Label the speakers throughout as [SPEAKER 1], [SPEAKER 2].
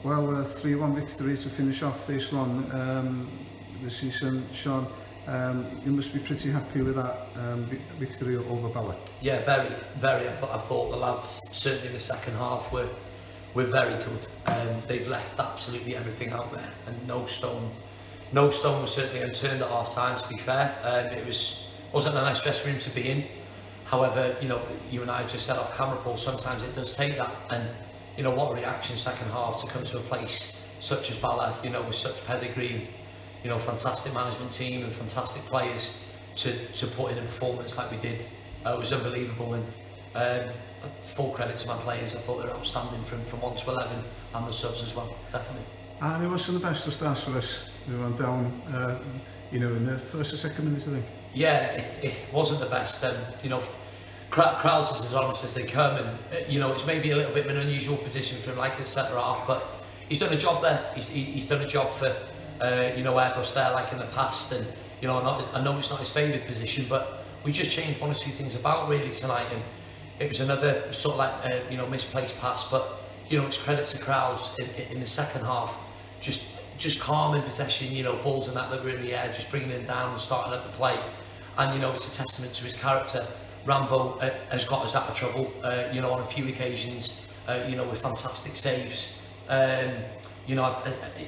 [SPEAKER 1] Well, a 3-1 victory to finish off phase one the season, Sean. You must be pretty happy with that victory over Bala.
[SPEAKER 2] Yeah, very. I thought the lads, certainly in the second half, were very good. They've left absolutely everything out there, and no stone was certainly unturned at half time. To be fair, it wasn't a nice dressing room to be in. However, you know, you and I just said off camera, Paul, sometimes it does take that, and you know what a reaction second half to come to a place such as Bala, you know, with such pedigree, you know, fantastic management team and fantastic players to put in a performance like we did. It was unbelievable, and full credit to my players. I thought they were outstanding from 1 to 11, and the subs as well, definitely.
[SPEAKER 1] And it wasn't the best of starts for us. We went down, you know, in the first or second minutes, I think.
[SPEAKER 2] Yeah, it wasn't the best. You know, Krause is as honest as they come, and you know, it's maybe a little bit of an unusual position for him, like a centre half, but he's done a job there. He's done a job for you know, Airbus there, like in the past, and you know, I know it's not his favoured position, but we just changed one or two things about really tonight, and it was another sort of like you know, misplaced pass, but you know, it's credit to Krause in the second half, just calm in possession, you know, balls and that were in the air, just bringing him down and starting at the play. And you know, it's a testament to his character. Rambo has got us out of trouble, you know, on a few occasions, you know, with fantastic saves. You know,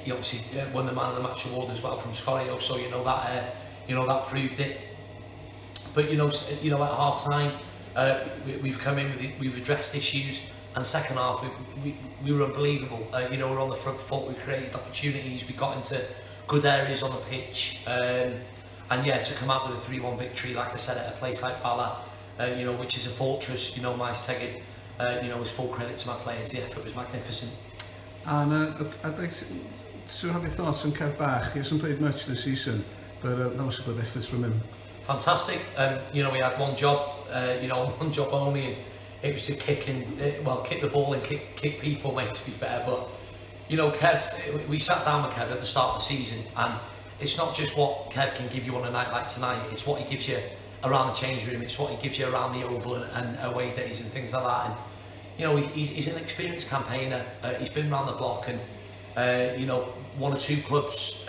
[SPEAKER 2] he obviously won the Man of the Match award as well from Scorio, so you know that proved it. But you know, at half time, we've come in, we've addressed issues, and second half we were unbelievable. You know, we're on the front foot, we created opportunities, we got into good areas on the pitch. And yeah, to come out with a 3-1 victory, like I said, at a place like Bala, you know, which is a fortress, you know, Maes Tegid, you know, was full credit to my players. The effort was magnificent.
[SPEAKER 1] And I'd like to have your thoughts on Kev Bach. He hasn't played much this season, but that was a good effort from him.
[SPEAKER 2] Fantastic. You know, we had one job, you know, one job only, and it was to kick the ball and kick people, mate, to be fair. But you know, Kev, we sat down with Kev at the start of the season, and it's not just what Kev can give you on a night like tonight, it's what he gives you around the change room, it's what he gives you around the oval and away days and things like that. And you know, he's an experienced campaigner, he's been around the block, and you know, one or two clubs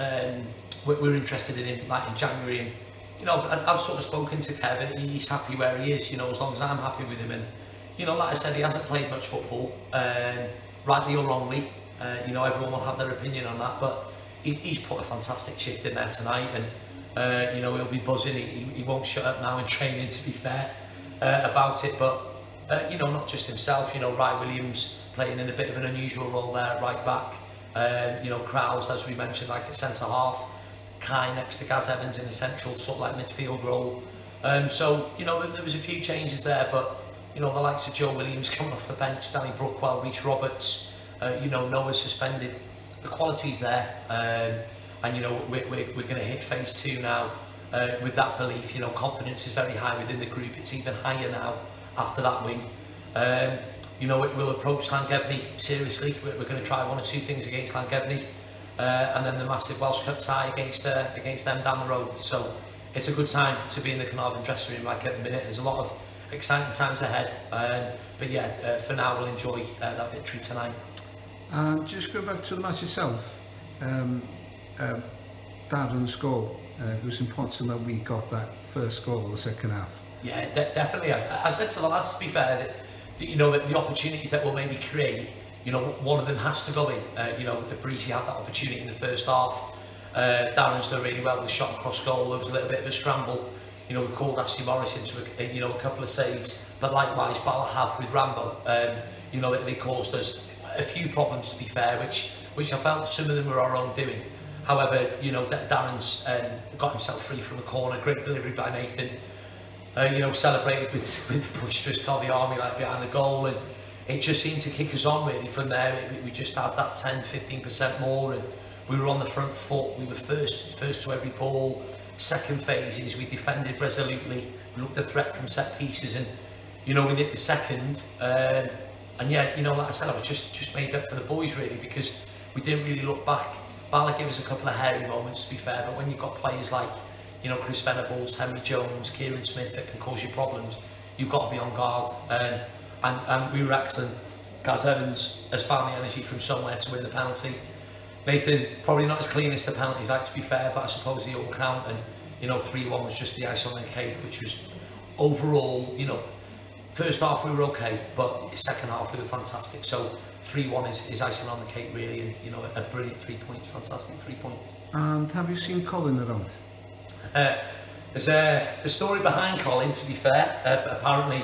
[SPEAKER 2] we're interested in him, like in January. And you know, I've sort of spoken to Kev, and he's happy where he is, you know, as long as I'm happy with him. And you know, like I said, he hasn't played much football, rightly or wrongly. You know, everyone will have their opinion on that, but he's put a fantastic shift in there tonight, and you know, he'll be buzzing. He won't shut up now in training, to be fair, about it. But you know, not just himself, you know, Rai Williams playing in a bit of an unusual role there, right back. You know, Krause, as we mentioned, like at centre half. Kai next to Gaz Evans in the central sort of like midfield role. So you know, there was a few changes there, but you know, the likes of Joe Williams coming off the bench, Danny Brookwell, Reece Roberts, you know, Noah's suspended. The quality's there, and you know, we're going to hit phase 2 now with that belief. You know, confidence is very high within the group. It's even higher now after that win. You know, we'll approach Llangefni seriously. We're going to try one or two things against Llangefni, and then the massive Welsh Cup tie against them down the road. So it's a good time to be in the Carnarvon dressing room like at the minute. There's a lot of exciting times ahead, but yeah, for now we'll enjoy that victory tonight.
[SPEAKER 1] And just go back to the match itself, Darren's goal, it was important that we got that first goal of the second half. Yeah,
[SPEAKER 2] definitely. I said to the lads, to be fair, that you know, that the opportunities that we'll maybe create, you know, one of them has to go in. You know, Breezy had that opportunity in the first half. Darren's done really well with shot across goal. There was a little bit of a scramble. You know, we called Ashley Morris into you know, a couple of saves, but likewise Bala have with Rambo. You know, they caused us a few problems, to be fair, which I felt some of them were our own doing. However, you know, Darren's got himself free from the corner, great delivery by Nathan. You know, celebrated with the boisterous Covey army like behind the goal, and it just seemed to kick us on really from there. We just had that 10-15% more, and we were on the front foot. We were first to every ball. Second phases, we defended resolutely. We looked at threat from set pieces, and you know, we nicked the second. And yeah, you know, like I said, I was just made up for the boys really, because we didn't really look back. Bala gave us a couple of hairy moments, to be fair, but when you've got players like, you know, Chris Venables, Henry Jones, Kieran Smith that can cause you problems, you've got to be on guard. And we were excellent. Gaz Evans has found the energy from somewhere to win the penalty. Nathan, probably not as clean as the penalties, like, to be fair, but I suppose they all count, and, you know, 3-1 was just the ice on the cake, which was overall, you know, first half we were okay, but the second half we were fantastic. So 3-1 is icing on the cake, really, and, you know, a brilliant 3 points, fantastic 3 points.
[SPEAKER 1] And have you seen Colin around?
[SPEAKER 2] There's a story behind Colin, to be fair. Apparently,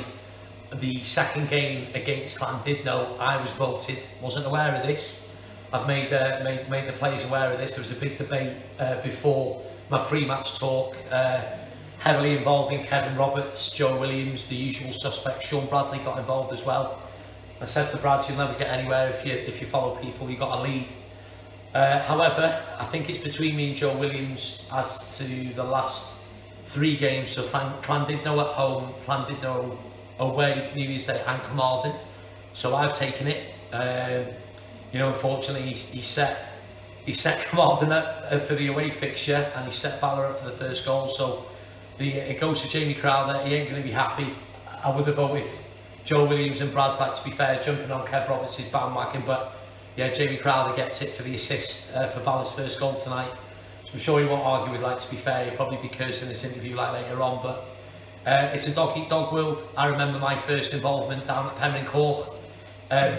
[SPEAKER 2] the second game against Llandudno, I was voted, wasn't aware of this. I've made the players aware of this. There was a big debate before my pre-match talk, heavily involving Kevin Roberts, Joe Williams, the usual suspects. Sean Bradley got involved as well. I said to Brad, you'll never get anywhere if you follow people, you got a lead. However, I think it's between me and Joe Williams as to the last 3 games. So Llandudno at home, Llandudno away, New Year's Day, and Carmarthen. So I've taken it. You know, unfortunately, he set Carmarthen up for the away fixture, and he set Bala up for the first goal. So it goes to Jamie Crowther. He ain't going to be happy. I would have voted Joe Williams and Brad's, like, to be fair, jumping on Kev Roberts' bandwagon, but yeah, Jamie Crowther gets it for the assist for Bala's first goal tonight. So I'm sure he won't argue with, like, to be fair. He'll probably be cursing this interview, like, later on, but it's a dog-eat-dog world. I remember my first involvement down at Penryn Court,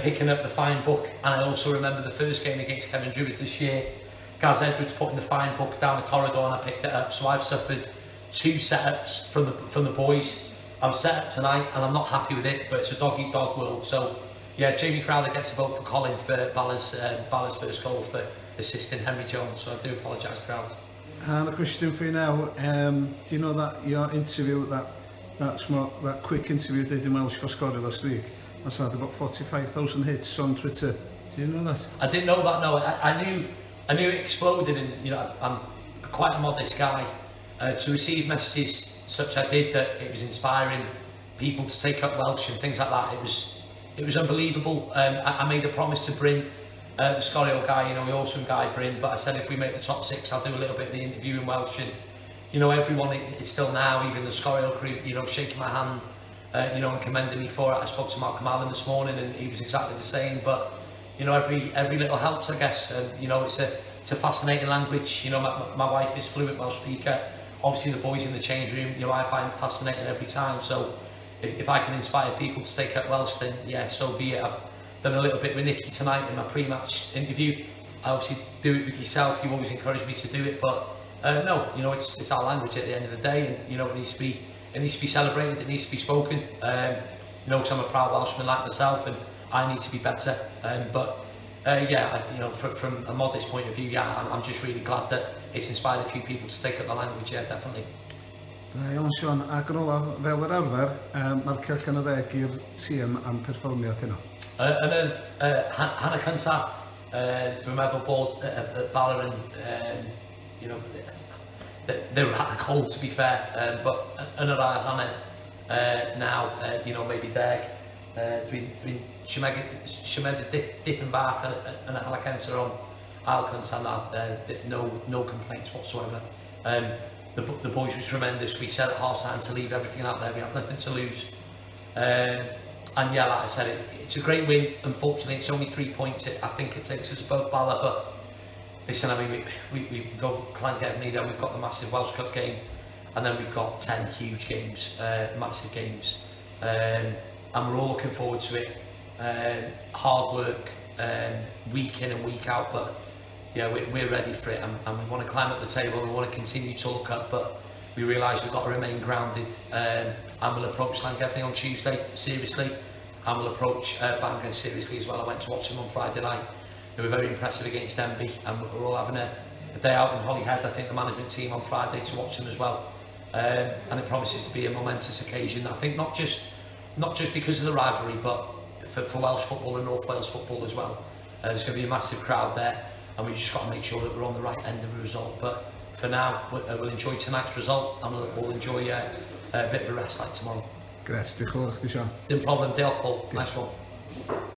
[SPEAKER 2] picking up the fine book, and I also remember the first game against Kevin Drewers this year. Gaz Edwards putting the fine book down the corridor, and I picked it up. So I've suffered 2 setups from the boys. I'm set up tonight, and I'm not happy with it, but it's a dog-eat-dog world. So yeah, Jamie Crowther gets a vote for Colin for Bala's first goal for assisting Henry Jones. So I do apologise, Crowther.
[SPEAKER 1] And a question for you now. Do you know that your interview, that quick interview you did in Welsh for Scorer last week, that's had about 45,000 hits on Twitter? Do you know that?
[SPEAKER 2] I didn't know that. No, I knew it exploded, and, you know, I'm quite a modest guy. To receive messages such I did, that it was inspiring people to take up Welsh and things like that, it was unbelievable. I made a promise to Bryn, the Scorio guy, you know, the awesome guy Bryn, but I said if we make the top 6, I'll do a little bit of the interview in Welsh, and, you know, everyone, it's still now, even the Scorio crew, you know, shaking my hand, you know, and commending me for it. I spoke to Malcolm Allen this morning, and he was exactly the same, but, you know, every little helps, I guess. You know, it's a fascinating language. You know, my wife is fluent Welsh speaker. Obviously the boys in the change room, you know, I find it fascinating every time. So if I can inspire people to take up Welsh, then yeah, so be it. I've done a little bit with Nicky tonight in my pre-match interview. I obviously do it with yourself. You always encourage me to do it, but no, you know, it's our language at the end of the day, and, you know, it needs to be celebrated. It needs to be spoken. You know, because I'm a proud Welshman like myself, and I need to be better. Yeah, you know, from a modest point of view, yeah, I'm just really glad that it's inspired a few people to take up the language, yeah, definitely.
[SPEAKER 1] Da iawn, Sean, ac yn olaf, fel yr arfer, mae'r celch yn y ddeg i'r tîm am perfformiad hynny.
[SPEAKER 2] Yn y hanner cyntaf, dwi'n meddwl bod Bala yn, you know, they were at the goal, to be fair, but yn yr ail hanner now, you know, maybe deg, dwi'n siarad dipyn bach yn y hanner cyntaf o'n ail cyntaf na, no complaints whatsoever. The boys were tremendous. We said at half time to leave everything out there. We have nothing to lose. And yeah, like I said, it's a great win. Unfortunately, it's only 3 points. I think it takes us above Bala, but listen, I mean, we go Llangefni, then we've got the massive Welsh Cup game, and then we've got 10 huge games, massive games. And we're all looking forward to it. Hard work, week in and week out, but yeah, we're ready for it, and we want to climb up the table, we want to continue to look up, but we realise we've got to remain grounded, and we'll approach Llangefni on Tuesday seriously, and we'll approach Bangor seriously as well. I went to watch them on Friday night. They were very impressive against Denby, and we're all having a day out in Holyhead, I think, the management team on Friday, to watch them as well. And it promises to be a momentous occasion. I think not just because of the rivalry, but for Welsh football and North Wales football as well. There's going to be a massive crowd there, and we've just got to make sure that we're on the right end of the result. But for now, we'll enjoy tonight's result, and we'll enjoy a bit of a rest like tomorrow.
[SPEAKER 1] Gret, diolch yn fawr i chdi, Sean.
[SPEAKER 2] Dim problem, diolch Paul. Nice one.